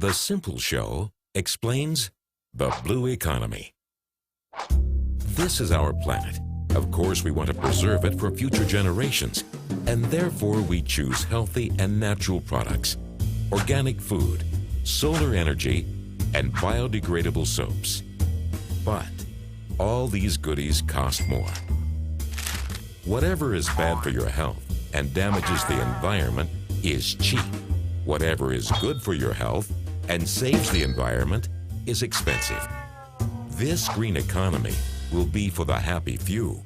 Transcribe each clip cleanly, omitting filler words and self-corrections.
The Simple Show explains the blue economy. This is our planet. Of course, we want to preserve it for future generations, and therefore we choose healthy and natural products, organic food, solar energy, and biodegradable soaps. But all these goodies cost more. Whatever is bad for your health and damages the environment is cheap. Whatever is good for your health and saves the environment is expensive. This green economy will be for the happy few.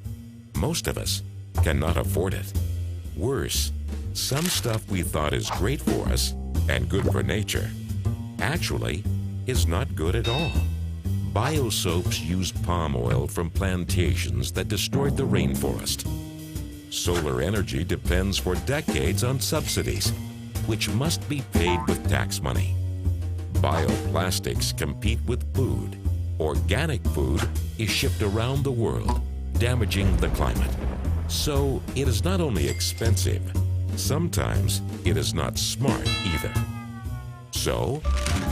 Most of us cannot afford it. Worse, some stuff we thought is great for us and good for nature actually is not good at all. Bio-soaps use palm oil from plantations that destroyed the rainforest. Solar energy depends for decades on subsidies, which must be paid with tax money. Bioplastics compete with food. Organic food is shipped around the world, damaging the climate. So it is not only expensive, sometimes it is not smart either. So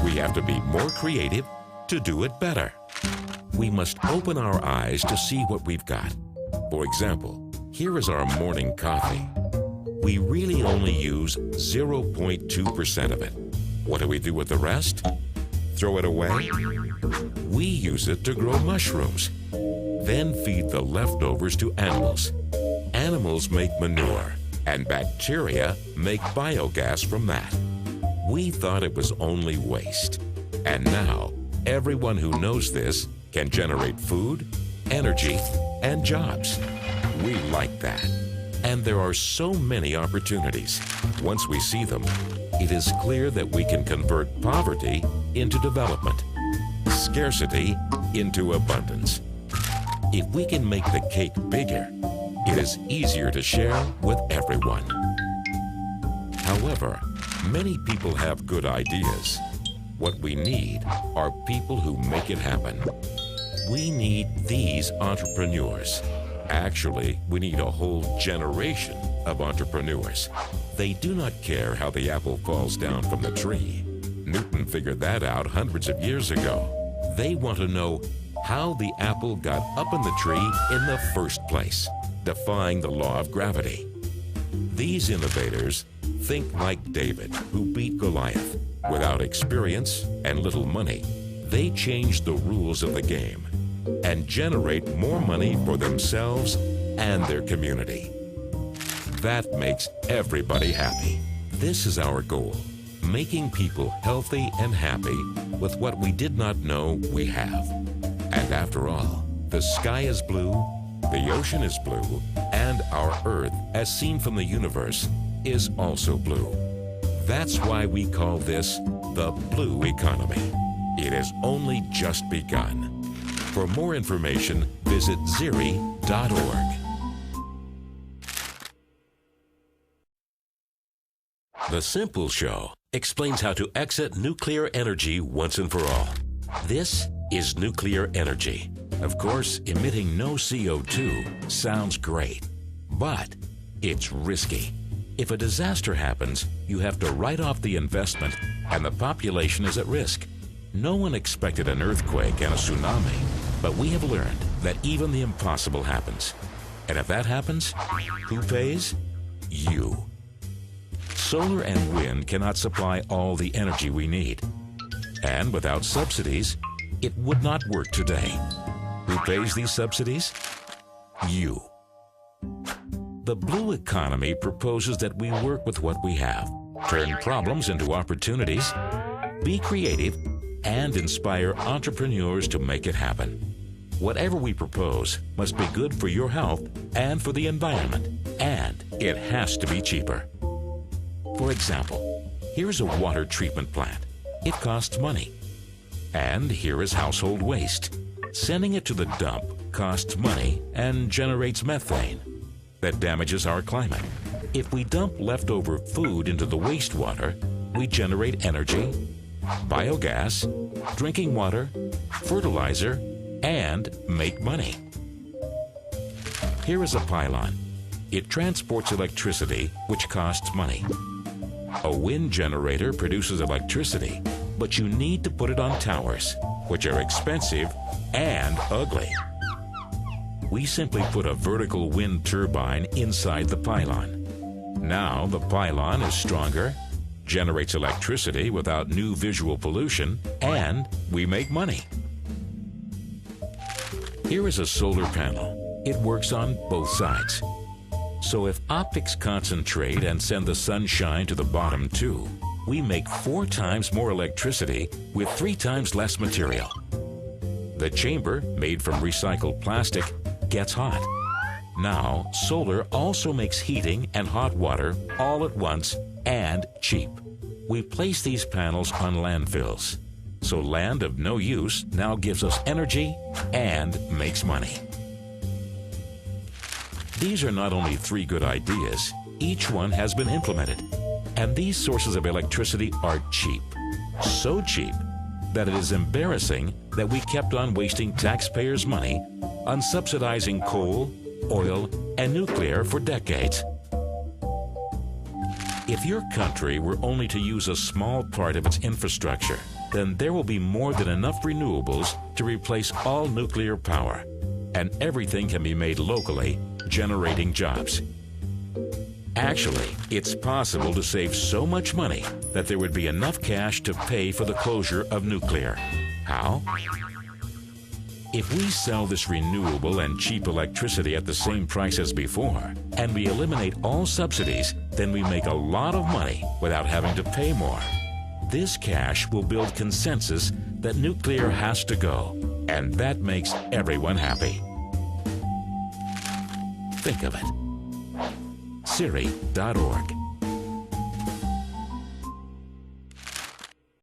we have to be more creative to do it better. We must open our eyes to see what we've got. For example, here is our morning coffee. We really only use 0.2% of it. What do we do with the rest? Throw it away? We use it to grow mushrooms, then feed the leftovers to animals. Animals make manure, and bacteria make biogas from that. We thought it was only waste. And now, everyone who knows this can generate food, energy, and jobs. We like that. And there are so many opportunities. Once we see them, it is clear that we can convert poverty into development, scarcity into abundance. If we can make the cake bigger, it is easier to share with everyone. However, many people have good ideas. What we need are people who make it happen. We need these entrepreneurs. Actually, we need a whole generation of entrepreneurs. They do not care how the apple falls down from the tree. Newton figured that out hundreds of years ago. They want to know how the apple got up in the tree in the first place, defying the law of gravity. These innovators think like David, who beat Goliath. Without experience and little money, they change the rules of the game and generate more money for themselves and their community. That makes everybody happy. This is our goal, making people healthy and happy with what we did not know we have. And after all, the sky is blue, the ocean is blue, and our Earth, as seen from the universe, is also blue. That's why we call this the blue economy. It has only just begun. For more information, visit ziri.org. The Simple Show explains how to exit nuclear energy once and for all. This is nuclear energy. Of course, emitting no CO2 sounds great, but it's risky. If a disaster happens, you have to write off the investment and the population is at risk. No one expected an earthquake and a tsunami, but we have learned that even the impossible happens. And if that happens, who pays? You. Solar and wind cannot supply all the energy we need. And without subsidies, it would not work today. Who pays these subsidies? You. The blue economy proposes that we work with what we have, turn problems into opportunities, be creative, and inspire entrepreneurs to make it happen. Whatever we propose must be good for your health and for the environment, and it has to be cheaper. For example, here's a water treatment plant. It costs money. And here is household waste. Sending it to the dump costs money and generates methane that damages our climate. If we dump leftover food into the wastewater, we generate energy, biogas, drinking water, fertilizer, and make money. Here is a pylon. It transports electricity, which costs money. A wind generator produces electricity, but you need to put it on towers, which are expensive and ugly. We simply put a vertical wind turbine inside the pylon. Now the pylon is stronger, generates electricity without new visual pollution, and we make money. Here is a solar panel. It works on both sides. So if optics concentrate and send the sunshine to the bottom too, we make 4 times more electricity with 3 times less material. The chamber, made from recycled plastic, gets hot. Now, solar also makes heating and hot water all at once and cheap. We place these panels on landfills. So land of no use now gives us energy and makes money. These are not only 3 good ideas, each one has been implemented. And these sources of electricity are cheap. So cheap that it is embarrassing that we kept on wasting taxpayers' money on subsidizing coal, oil, and nuclear for decades. If your country were only to use a small part of its infrastructure, then there will be more than enough renewables to replace all nuclear power, and everything can be made locally, generating jobs. Actually, it's possible to save so much money that there would be enough cash to pay for the closure of nuclear. How? If we sell this renewable and cheap electricity at the same price as before, and we eliminate all subsidies, then we make a lot of money without having to pay more. This cash will build consensus that nuclear has to go, and that makes everyone happy. Think of it. Siri.org